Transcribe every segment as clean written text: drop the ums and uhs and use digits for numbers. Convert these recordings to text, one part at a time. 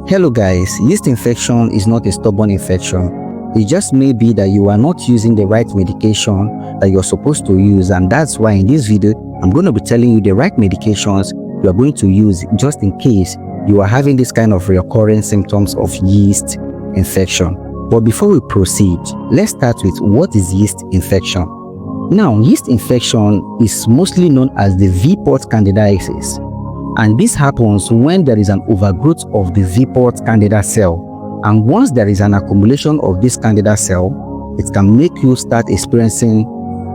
Hello guys, yeast infection is not a stubborn infection. It just may be that you are not using the right medication that you're supposed to use, and that's why in this video I'm going to be telling you the right medications you are going to use just in case you are having this kind of recurring symptoms of yeast infection. But before we proceed, let's start with what is yeast infection. Now, yeast infection is mostly known as the V-port candidiasis. And this happens when there is an overgrowth of the V-port candida cell. And once there is an accumulation of this candida cell, it can make you start experiencing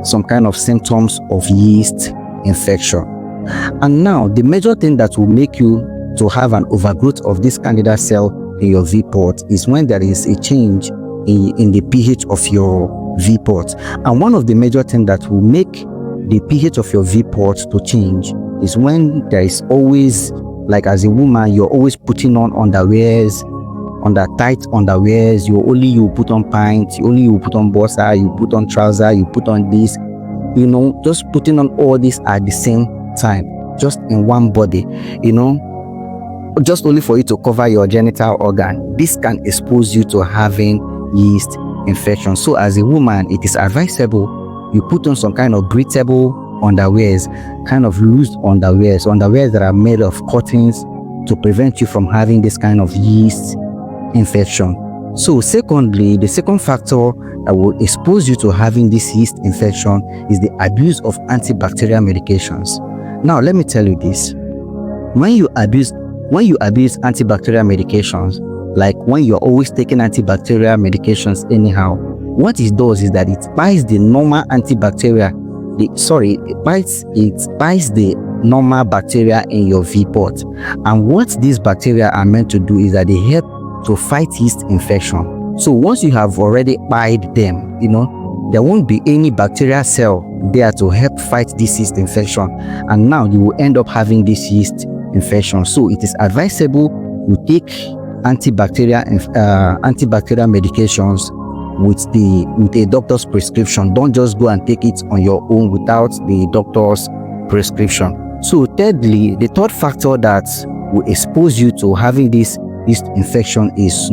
some kind of symptoms of yeast infection. And now, the major thing that will make you to have an overgrowth of this candida cell in your V-port is when there is a change in the pH of your V-port. And one of the major things that will make the pH of your V-port to change is when there is always, like as a woman, you're always putting on underwears, under tight underwears, you put on pants, you put on boxer, you put on trouser, you put on this, just putting on all this at the same time, just in one body, just only for you to cover your genital organ. This can expose you to having yeast infection. So as a woman, it is advisable you put on some kind of breathable underwears, kind of loose underwears that are made of cottons to prevent you from having this kind of yeast infection. So secondly, the second factor that will expose you to having this yeast infection is the abuse of antibacterial medications. Now let me tell you this. When you abuse antibacterial medications, like when you're always taking antibacterial medications anyhow, what it does is that it bites the normal antibacterial it bites the normal bacteria in your V-port. And what these bacteria are meant to do is that they help to fight yeast infection. So once you have already bite them, there won't be any bacterial cell there to help fight this yeast infection, and now you will end up having this yeast infection. So it is advisable you take antibacterial medications with a doctor's prescription. Don't just go and take it on your own without the doctor's prescription. So thirdly, the third factor that will expose you to having this yeast infection is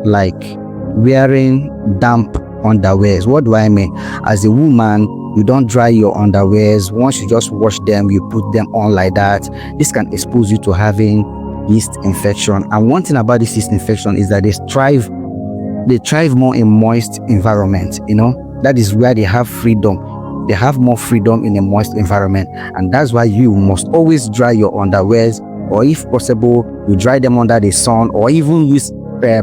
like wearing damp underwears. What do I mean? As a woman, you don't dry your underwears. Once you just wash them, you put them on like that. This can expose you to having yeast infection. And one thing about this yeast infection is that they thrive more in moist environment. That is where they have freedom. They have more freedom in a moist environment, and that's why you must always dry your underwears, or if possible, you dry them under the sun, or even use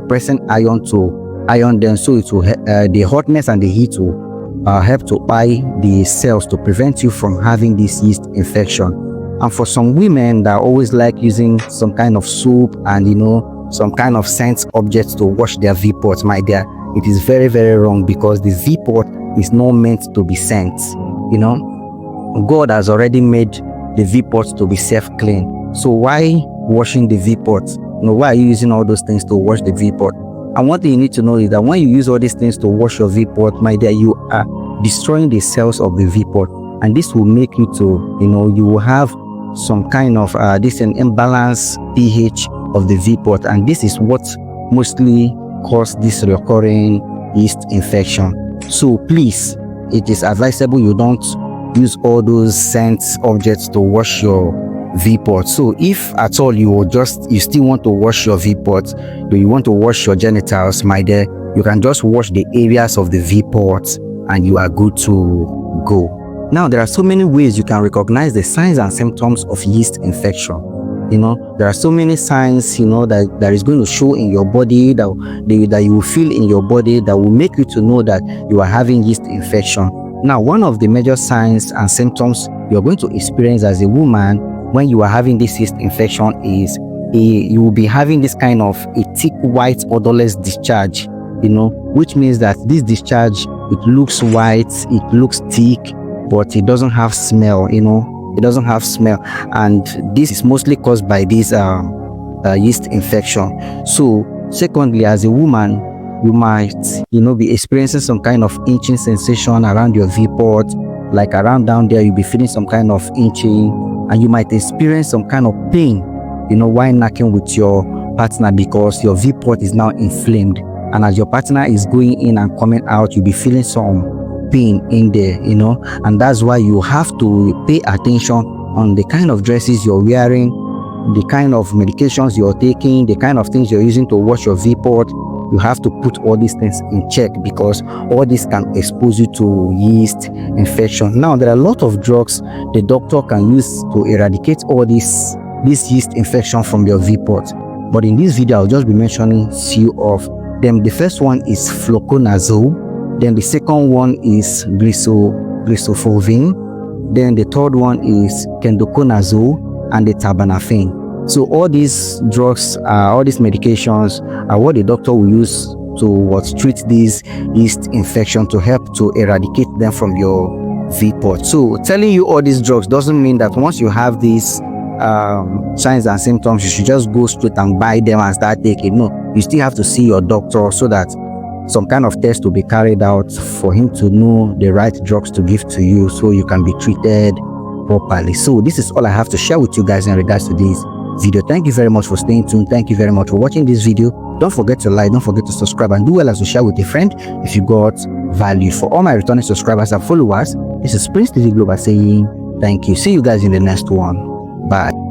pressing iron to iron them, so it will the hotness and the heat will help to buy the cells to prevent you from having this yeast infection. And for some women that always like using some kind of soap and some kind of scent objects to wash their V-port, my dear, it is very, very wrong, because the V-port is not meant to be scent. God has already made the V-port to be self-clean. So why washing the V-port? Why are you using all those things to wash the V-port? And one thing you need to know is that when you use all these things to wash your V-port, my dear, you are destroying the cells of the V-port, and this will make you to, you will have some kind of an imbalance pH of the V-port, and this is what mostly causes this recurring yeast infection. So please, it is advisable you don't use all those scent objects to wash your V-port. So if at all you still want to wash your V-port, you want to wash your genitals, my dear, you can just wash the areas of the V-port and you are good to go. Now, there are so many ways you can recognize the signs and symptoms of yeast infection. There are so many signs, that is going to show in your body, that you will feel in your body, that will make you to know that you are having yeast infection. Now, one of the major signs and symptoms you are going to experience as a woman when you are having this yeast infection is you will be having this kind of a thick white odorless discharge, which means that this discharge, it looks white, it looks thick, but it doesn't have smell. It doesn't have smell, and this is mostly caused by this yeast infection. So secondly, as a woman, you might be experiencing some kind of itching sensation around your V-port, like around down there. You'll be feeling some kind of itching, and you might experience some kind of pain while knocking with your partner because your V port is now inflamed, and as your partner is going in and coming out, you'll be feeling some pain in there, and that's why you have to pay attention on the kind of dresses you're wearing, the kind of medications you're taking, the kind of things you're using to wash your V port. You have to put all these things in check because all this can expose you to yeast infection. Now, there are a lot of drugs the doctor can use to eradicate all this yeast infection from your V port. But in this video, I'll just be mentioning few of them. The first one is fluconazole. Then the second one is glycosylphosphine. Then the third one is kendoconazole and the terbinafine. So all these drugs, all these medications are what the doctor will use to treat these yeast infection to help to eradicate them from your V port. So telling you all these drugs doesn't mean that once you have these signs and symptoms, you should just go straight and buy them and start taking. No, you still have to see your doctor so that some kind of test will be carried out for him to know the right drugs to give to you so you can be treated properly. So this is all I have to share with you guys in regards to this video. Thank you very much for staying tuned. Thank you very much for watching this video. Don't forget to like, don't forget to subscribe, and do well as to share with a friend if you got value. For all my returning subscribers and followers, this is Prince Global saying thank you. See you guys in the next one. Bye.